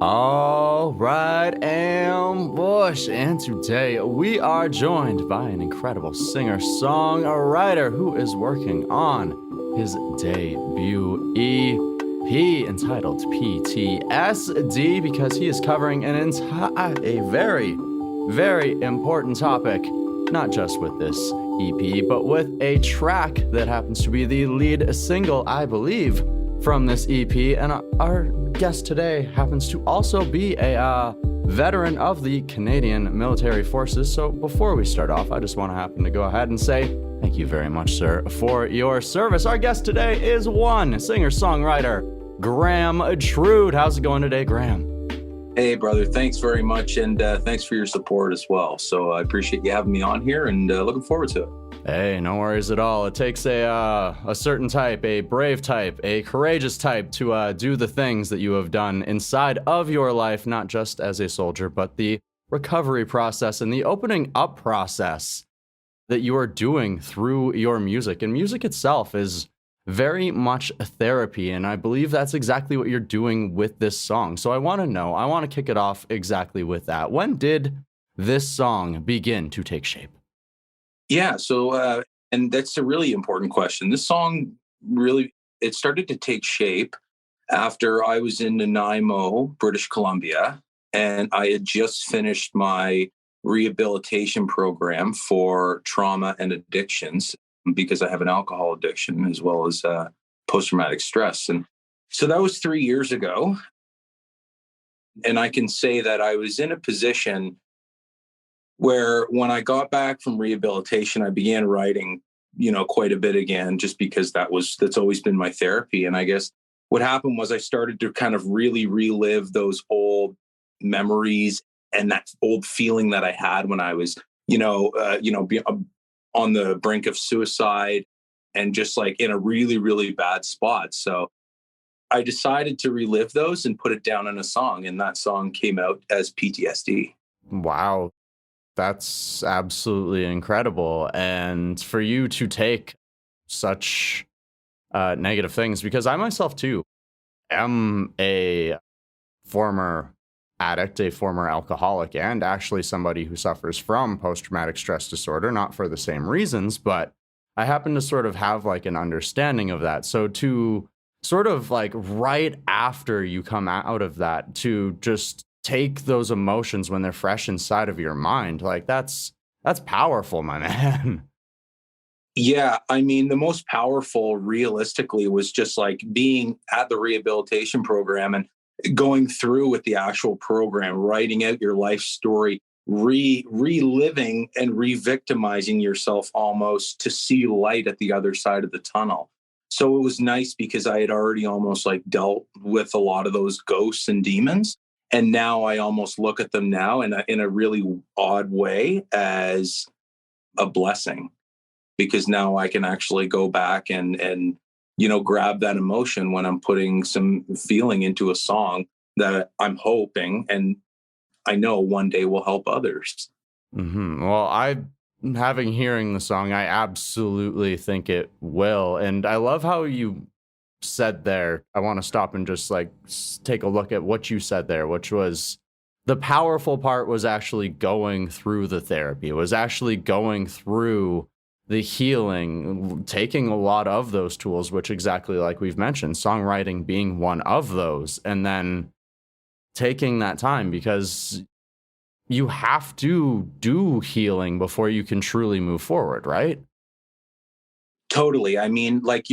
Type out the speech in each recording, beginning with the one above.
All right, Ambush, and today we are joined by an incredible singer-songwriter who is working on his debut EP entitled PTSD because he is covering a very, very important topic, not just with this EP, but with a track that happens to be the lead single, I believe, from this EP, and our guest today happens to also be a veteran of the Canadian military forces. So before we start off, I just want to happen to go ahead and say thank you very much, sir, for your service. Our guest today is one singer-songwriter, Graham Trude. How's it going today, Graham? Hey, brother. Thanks very much, and thanks for your support as well. So I appreciate you having me on here, and looking forward to it. Hey, no worries at all. It takes a certain type, a brave type, a courageous type to do the things that you have done inside of your life, not just as a soldier, but the recovery process and the opening up process that you are doing through your music. And music itself is very much a therapy, and I believe that's exactly what you're doing with this song. So I want to kick it off exactly with that. When did this song begin to take shape? Yeah, so, and that's a really important question. This song really, it started to take shape after I was in Nanaimo, British Columbia, and I had just finished my rehabilitation program for trauma and addictions because I have an alcohol addiction as well as post-traumatic stress. And so that was 3 years ago. And I can say that I was in a position where when I got back from rehabilitation, I began writing, quite a bit again, just because that's always been my therapy. And I guess what happened was I started to kind of really relive those old memories and that old feeling that I had when I was, on the brink of suicide and just like in a really, really bad spot. So I decided to relive those and put it down in a song. And that song came out as PTSD. Wow. That's absolutely incredible. And for you to take such negative things, because I myself too am a former addict, a former alcoholic, and actually somebody who suffers from post-traumatic stress disorder, not for the same reasons, but I happen to sort of have like an understanding of that. So to sort of like right after you come out of that, to just take those emotions when they're fresh inside of your mind, like that's powerful, my man. Yeah, I mean, the most powerful realistically was just like being at the rehabilitation program and going through with the actual program, writing out your life story, reliving and re-victimizing yourself almost to see light at the other side of the tunnel. So it was nice because I had already almost like dealt with a lot of those ghosts and demons. And now I almost look at them now in a really odd way as a blessing, because now I can actually go back and grab that emotion when I'm putting some feeling into a song that I'm hoping and I know one day will help others. Mm-hmm. Well, having hearing the song, I absolutely think it will. And I love how you said there, I want to stop and just like take a look at what you said there, which was the powerful part was actually going through the therapy. It was actually going through the healing, taking a lot of those tools, which exactly like we've mentioned, songwriting being one of those, and then taking that time because you have to do healing before you can truly move forward, right? Totally. I mean, like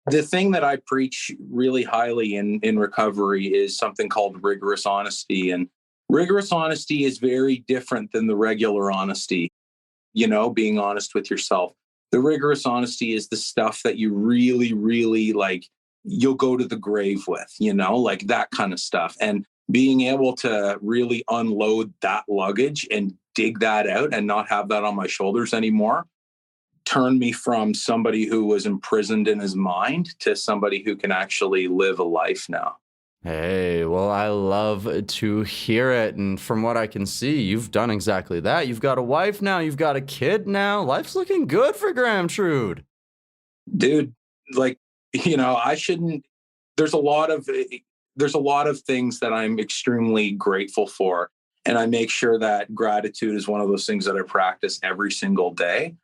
the thing that I preach really highly in recovery is something called rigorous honesty. And rigorous honesty is very different than the regular honesty, being honest with yourself. The rigorous honesty is the stuff that you really, really like, you'll go to the grave with, like that kind of stuff. And being able to really unload that luggage and dig that out and not have that on my shoulders anymore turned me from somebody who was imprisoned in his mind to somebody who can actually live a life now. Hey, well, I love to hear it. And from what I can see, you've done exactly that. You've got a wife now. You've got a kid now. Life's looking good for Graham Trude. Dude, like, I shouldn't, there's a lot of there's a lot of things that I'm extremely grateful for. And I make sure that gratitude is one of those things that I practice every single day.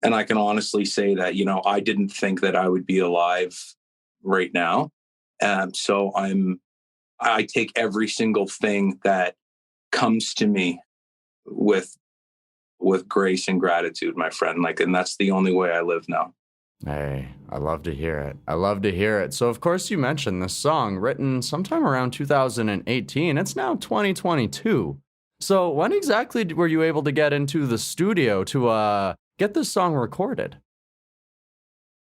And I can honestly say that, I didn't think that I would be alive right now. So I take every single thing that comes to me with grace and gratitude, my friend. And that's the only way I live now. Hey, I love to hear it. I love to hear it. So, of course, you mentioned this song written sometime around 2018. It's now 2022. So, when exactly were you able to get into the studio to get this song recorded?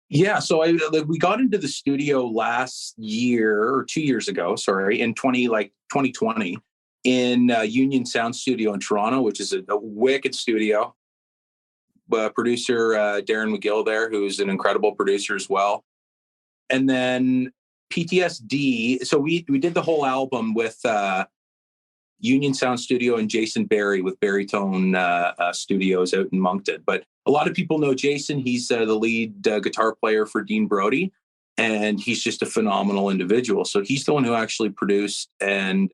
Yeah, so we got into the studio last year or 2 years ago, sorry, in 2020 in Union Sound Studio in Toronto, which is a wicked studio. Producer Darren McGill there, who's an incredible producer as well. And then PTSd. So we did the whole album with Union Sound Studio and Jason Barry with Baritone Studios out in Moncton. But a lot of people know Jason. He's the lead guitar player for Dean Brody, and he's just a phenomenal individual. So he's the one who actually produced and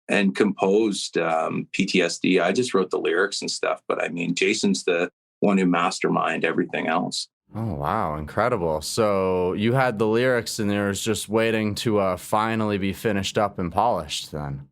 composed PTSd. I just wrote the lyrics and stuff, but I mean, Jason's the one who masterminded everything else. Oh, wow. Incredible. So you had the lyrics and there was just waiting to finally be finished up and polished then.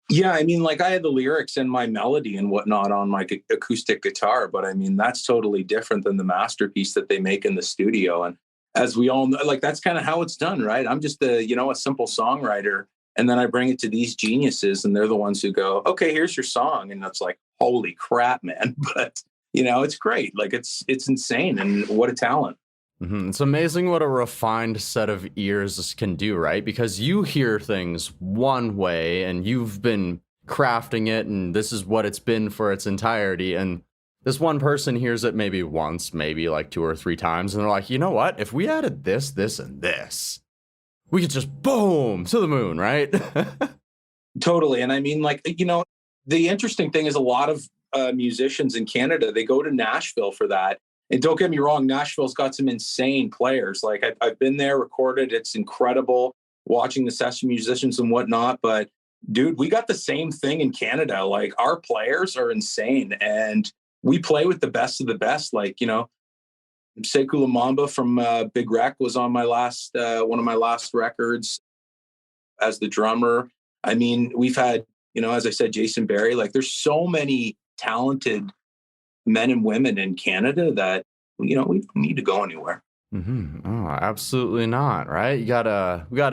Yeah, I mean, I had the lyrics and my melody and whatnot on my acoustic guitar, but I mean, that's totally different than the masterpiece that they make in the studio. And as we all know, that's kind of how it's done, right? I'm just a simple songwriter. And then I bring it to these geniuses and they're the ones who go, okay, here's your song. And it's like, holy crap, man. But, it's great. It's insane. And what a talent. Mm-hmm. It's amazing what a refined set of ears can do, right? Because you hear things one way and you've been crafting it and this is what it's been for its entirety. And this one person hears it maybe once, maybe 2 or 3 times. And they're like, you know what? If we added this, this, and this, we could just boom to the moon, right? Totally. And I mean, the interesting thing is a lot of musicians in Canada, they go to Nashville for that. And don't get me wrong, Nashville's got some insane players. I've been there, recorded. It's incredible watching the session musicians and whatnot. But dude, we got the same thing in Canada. Our players are insane. And we play with the best of the best. Sekou Lumumba from Big Wreck was on my last one of my last records as the drummer. I mean, we've had, as I said, Jason Barry. There's so many talented men and women in Canada that, we don't need to go anywhere. Mm-hmm. Oh, absolutely not, right? We got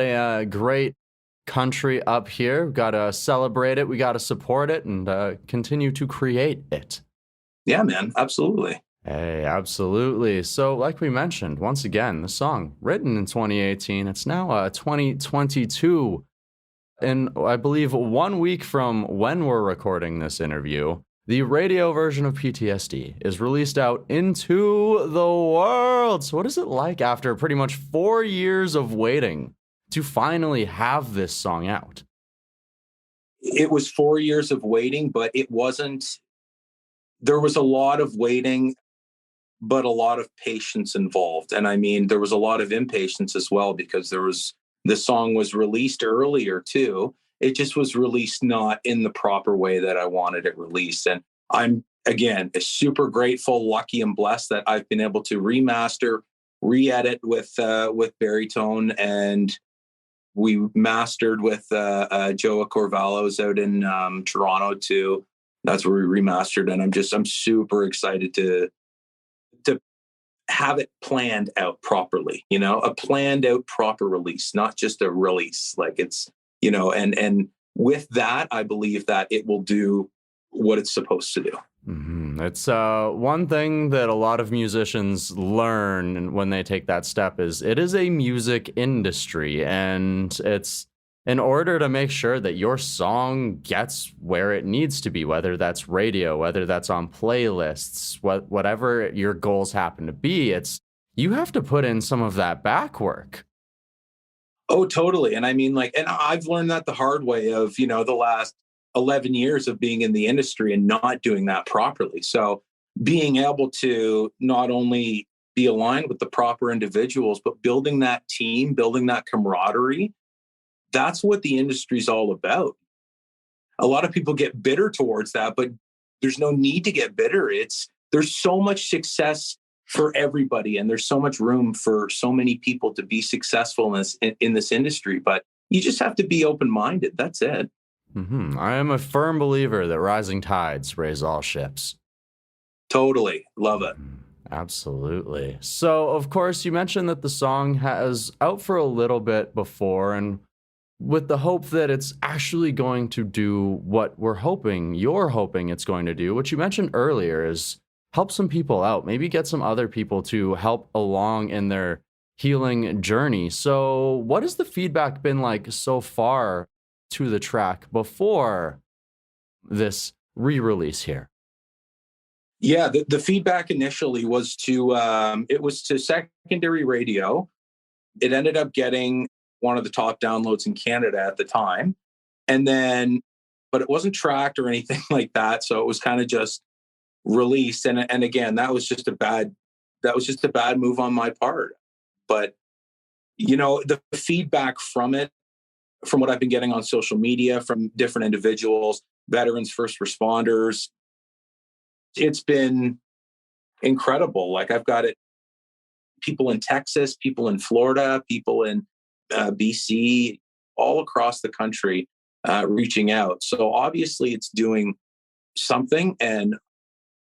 a great country up here. We got to celebrate it. We got to support it and continue to create it. Yeah, man. Absolutely. Hey, absolutely. So like we mentioned, once again, the song written in 2018, it's now 2022. And I believe 1 week from when we're recording this interview, the radio version of PTSd is released out into the world. So what is it like after pretty much 4 years of waiting to finally have this song out? It was 4 years of waiting, but there was a lot of waiting, but a lot of patience involved. And I mean, there was a lot of impatience as well, because the song was released earlier too. It just was released not in the proper way that I wanted it released. And I'm, again, super grateful, lucky, and blessed that I've been able to remaster, re-edit with Baritone, and we mastered with Joa Corvallo's out in Toronto too. That's where we remastered, and I'm super excited to have it planned out properly, a planned out proper release, not just a release. It's, and with that, I believe that it will do what it's supposed to do. Mm-hmm. It's one thing that a lot of musicians learn when they take that step is it is a music industry, and it's in order to make sure that your song gets where it needs to be, whether that's radio, whether that's on playlists, whatever your goals happen to be, you have to put in some of that back work. Oh, totally. And I mean, and I've learned that the hard way of, the last 11 years of being in the industry and not doing that properly. So being able to not only be aligned with the proper individuals, but building that team, building that camaraderie, That's what the industry's all about. A lot of people get bitter towards that, but there's no need to get bitter. There's so much success for everybody, and there's so much room for so many people to be successful in this industry. But you just have to be open-minded. That's it. I am a firm believer that rising tides raise all ships. Totally. Love it. Absolutely. So, of course, you mentioned that the song has out for a little bit before, and with the hope that it's actually going to do what you're hoping it's going to do. What you mentioned earlier is help some people out, maybe get some other people to help along in their healing journey. So, what has the feedback been like so far to the track before this re-release here? Yeah, the feedback initially was it was to secondary radio. It ended up getting one of the top downloads in Canada at the time. And then, but it wasn't tracked or anything like that. So it was kind of just released. And again, that was just a bad move on my part. But, the feedback from it, from what I've been getting on social media, from different individuals, veterans, first responders, it's been incredible. Like I've got people in Texas, people in Florida, people in BC, all across the country reaching out. So obviously it's doing something, and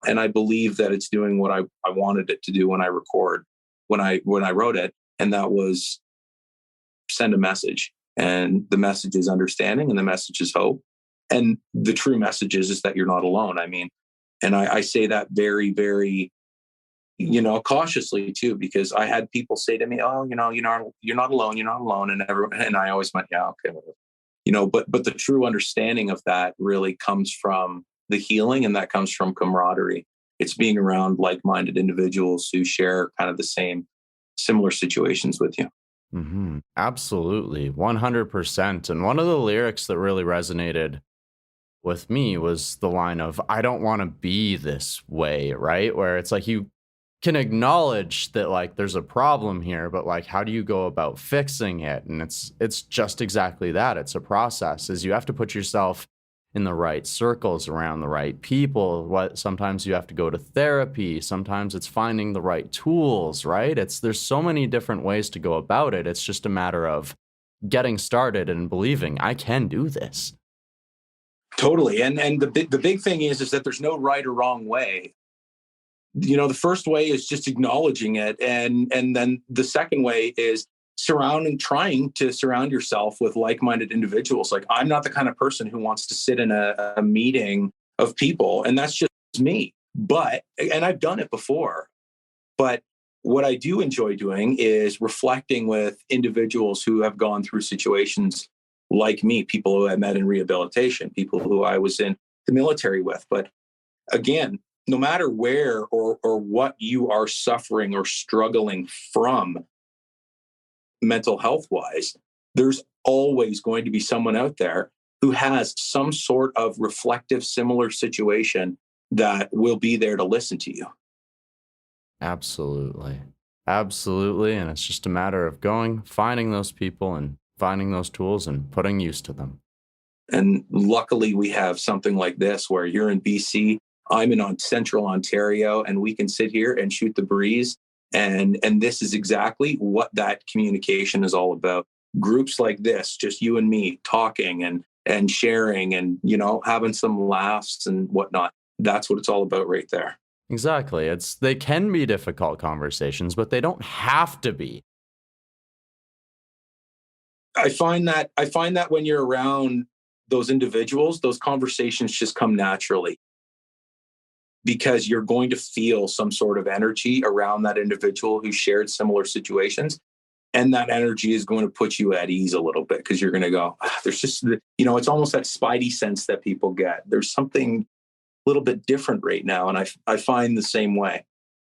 I believe that it's doing what I wanted it to do when I wrote it, and that was send a message. And the message is understanding, and the message is hope. And the true message is that you're not alone. I mean, and I say that very, very, cautiously too, because I had people say to me, "Oh, you're not alone. You're not alone." And I always went, "Yeah, okay." But the true understanding of that really comes from the healing, and that comes from camaraderie. It's being around like-minded individuals who share kind of the similar situations with you. Absolutely. 100%. And one of the lyrics that really resonated with me was the line of, "I don't want to be this way," right? Where it's like you can acknowledge that like there's a problem here, but like how do you go about fixing it? And it's just exactly that. It's a process. Is you have to put yourself in the right circles around the right people. Sometimes you have to go to therapy. Sometimes it's finding the right tools, right? There's so many different ways to go about it. It's just a matter of getting started and believing I can do this. Totally. And the big thing is that there's no right or wrong way. The first way is just acknowledging it. And then the second way is trying to surround yourself with like-minded individuals. Like I'm not the kind of person who wants to sit in a meeting of people, and that's just me. And I've done it before, but what I do enjoy doing is reflecting with individuals who have gone through situations like me, people who I met in rehabilitation, people who I was in the military with. But again, no matter where or what you are suffering or struggling from mental health wise, there's always going to be someone out there who has some sort of reflective, similar situation that will be there to listen to you. Absolutely. Absolutely. And it's just a matter of finding those people and finding those tools and putting use to them. And luckily we have something like this where you're in BC, I'm in central Ontario, and we can sit here and shoot the breeze. And this is exactly what that communication is all about. Groups like this, just you and me talking and sharing and, having some laughs and whatnot. That's what it's all about right there. Exactly. They can be difficult conversations, but they don't have to be. I find that when you're around those individuals, those conversations just come naturally, because you're going to feel some sort of energy around that individual who shared similar situations. And that energy is going to put you at ease a little bit, because you're going to go, there's just, it's almost that spidey sense that people get. There's something a little bit different right now. And I find the same way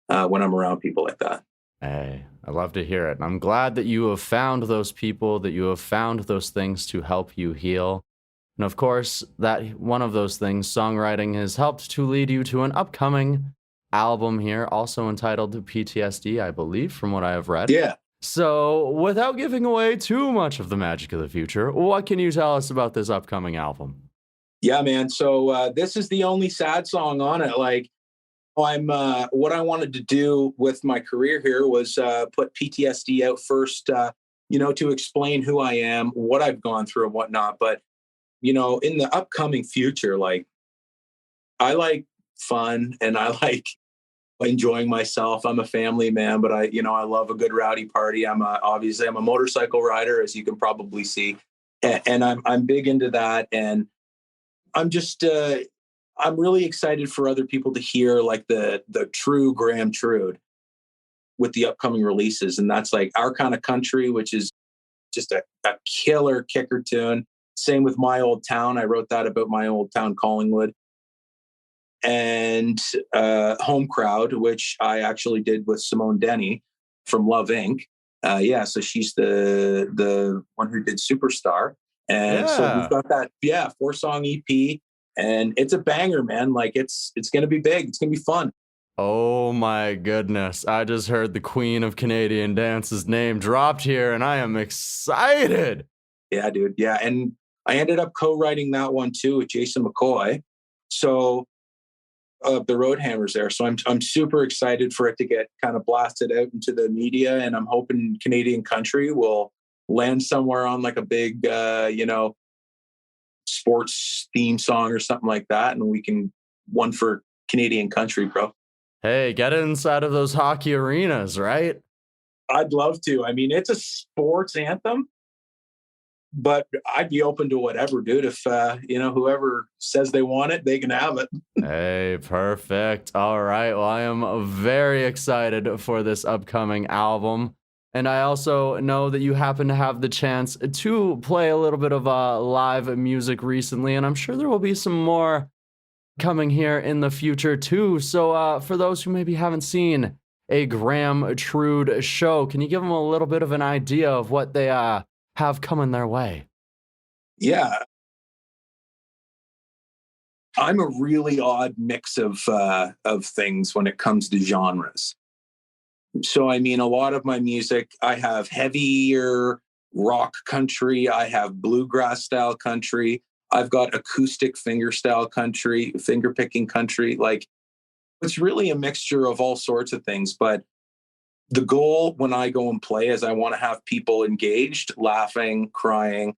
when I'm around people like that. Hey, I love to hear it. And I'm glad that you have found those people, that you have found those things to help you heal. And of course, that one of those things, songwriting, has helped to lead you to an upcoming album here, also entitled PTSd, I believe, from what I have read. Yeah. So, without giving away too much of the magic of the future, what can you tell us about this upcoming album? Yeah, man. So this is the only sad song on it. Like, I'm what I wanted to do with my career here was put PTSD out first, to explain who I am, what I've gone through, and whatnot. But in the upcoming future, like I like fun and I like enjoying myself. I'm a family man, but I love a good rowdy party. Obviously I'm a motorcycle rider, as you can probably see, and I'm big into that. And I'm just I'm really excited for other people to hear like the true Graham Trude with the upcoming releases. And that's like Our Kind of Country, which is just a killer kicker tune. Same with My Old Town. I wrote that about my old town, Collingwood. And Home Crowd, which I actually did with Simone Denny from Love Inc. So she's the one who did Superstar. And so we've Yeah. got that, 4-song EP, and it's a banger, man. Like it's gonna be big. It's gonna be fun. Oh my goodness. I just heard the Queen of Canadian Dance's name dropped here, and I am excited. Yeah, dude. Yeah, and I ended up co-writing that one too with Jason McCoy. So the Road Hammers there. So I'm super excited for it to get kind of blasted out into the media, and I'm hoping Canadian Country will land somewhere on like a big sports theme song or something like that, and we can one for Canadian Country, bro. Hey, get inside of those hockey arenas, right? I'd love to. I mean, it's a sports anthem, but I'd be open to whatever, dude. If whoever says they want it, they can have it. Hey, perfect. All right. Well, I am very excited for this upcoming album. And I also know that you happen to have the chance to play a little bit of live music recently, and I'm sure there will be some more coming here in the future too. So, for those who maybe haven't seen a Graham Trude show, can you give them a little bit of an idea of what they have coming their way? Yeah, I'm a really odd mix of things when it comes to genres. So, I mean, a lot of my music, I have heavier rock country, I have bluegrass style country, I've got acoustic finger style country, finger picking country. Like, it's really a mixture of all sorts of things. But the goal when I go and play is I want to have people engaged, laughing, crying,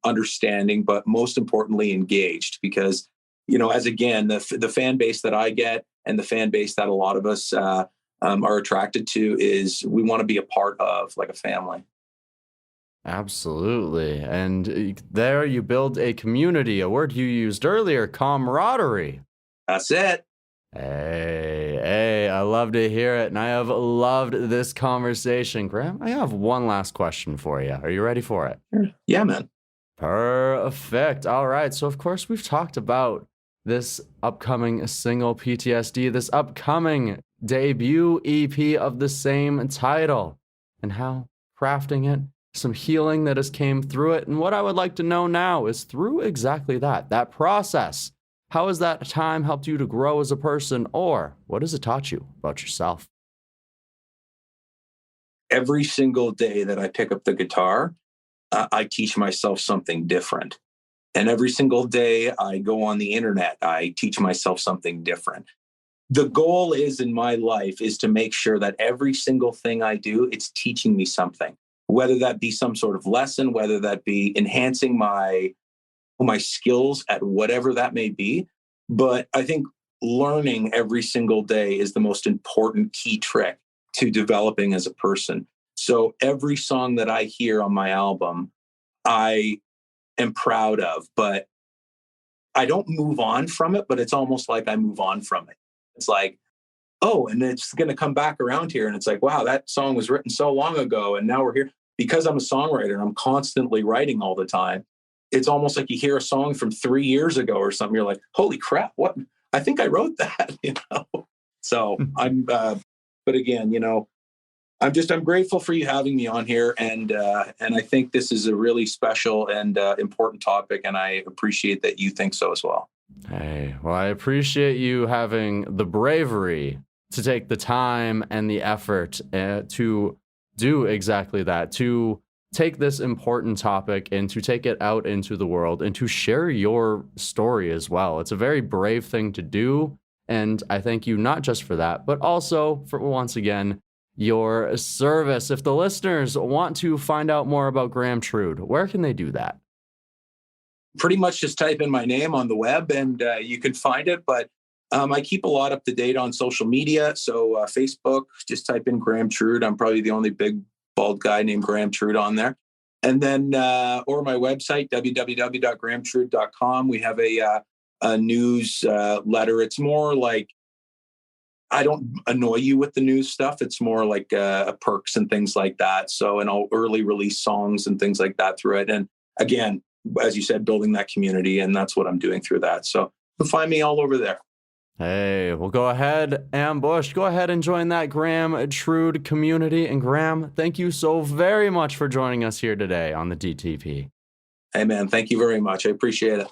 understanding, but most importantly, engaged. Because, as again, the fan base that I get and the fan base that a lot of us are attracted to is we want to be a part of, like a family. Absolutely. And there you build a community, a word you used earlier, camaraderie. That's it. Hey, I love to hear it. And I have loved this conversation. Graham, I have one last question for you. Are you ready for it? Yeah, man. Perfect. All right. So, of course, we've talked about this upcoming single PTSD, this upcoming debut EP of the same title, and how crafting it, some healing that has came through it. And what I would like to know now is through exactly that process. How has that time helped you to grow as a person, or what has it taught you about yourself? Every single day that I pick up the guitar, I teach myself something different. And every single day I go on the internet, I teach myself something different. The goal is in my life is to make sure that every single thing I do, it's teaching me something, whether that be some sort of lesson, whether that be enhancing my skills at whatever that may be. But I think learning every single day is the most important key trick to developing as a person. So every song that I hear on my album, I am proud of, but I don't move on from it, but it's almost like I move on from it. It's like, oh, and it's going to come back around here. And it's like, wow, that song was written so long ago. And now we're here. Because I'm a songwriter and I'm constantly writing all the time, it's almost like you hear a song from 3 years ago or something. You're like, holy crap, what? I think I wrote that, So but again, I'm grateful for you having me on here. And I think this is a really special and important topic. And I appreciate that you think so as well. Hey, well, I appreciate you having the bravery to take the time and the effort to do exactly that, to take this important topic and to take it out into the world and to share your story as well. It's a very brave thing to do. And I thank you not just for that, but also for, once again, your service. If the listeners want to find out more about Graham Trude, where can they do that? Pretty much just type in my name on the web and you can find it. But I keep a lot up to date on social media. So Facebook, just type in Graham Trude. I'm probably the only big bald guy named Graham Trude on there. And then, or my website, www.grahamtrude.com. We have a news letter. It's more like, I don't annoy you with the news stuff. It's more like perks and things like that. So, and I'll early release songs and things like that through it. And again, as you said, building that community. And that's what I'm doing through that. So you can find me all over there. Hey, well, go ahead, Ambush. Go ahead and join that Graham Trude community. And Graham, thank you so very much for joining us here today on the DTP. Hey, man, thank you very much. I appreciate it.